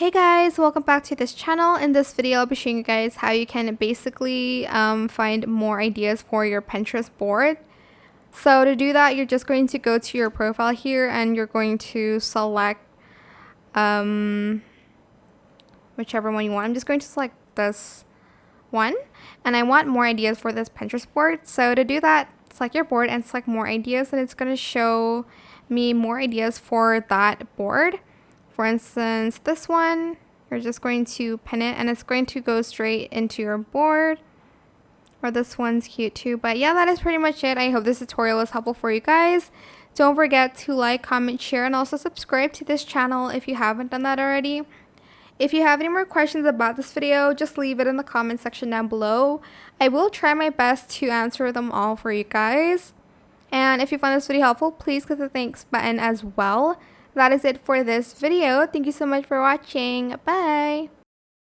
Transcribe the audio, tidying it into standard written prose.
Hey guys, welcome back to this channel. In this video, I'll be showing you guys how you can basically find more ideas for your Pinterest board. So to do that, you're just going to go to your profile here and you're going to select whichever one you want. I'm just going to select this one and I want more ideas for this Pinterest board. So to do that, select your board and select more ideas and it's going to show me more ideas for that board. For instance, this one, you're just going to pin it and it's going to go straight into your board. Or this one's cute too. But yeah, that is pretty much it. I hope this tutorial was helpful for you guys. Don't forget to like, comment, share, and also subscribe to this channel if you haven't done that already. If you have any more questions about this video, just leave it in the comment section down below. I will try my best to answer them all for you guys. And if you found this video helpful, please click the thanks button as well. That is it for this video. Thank you so much for watching. Bye!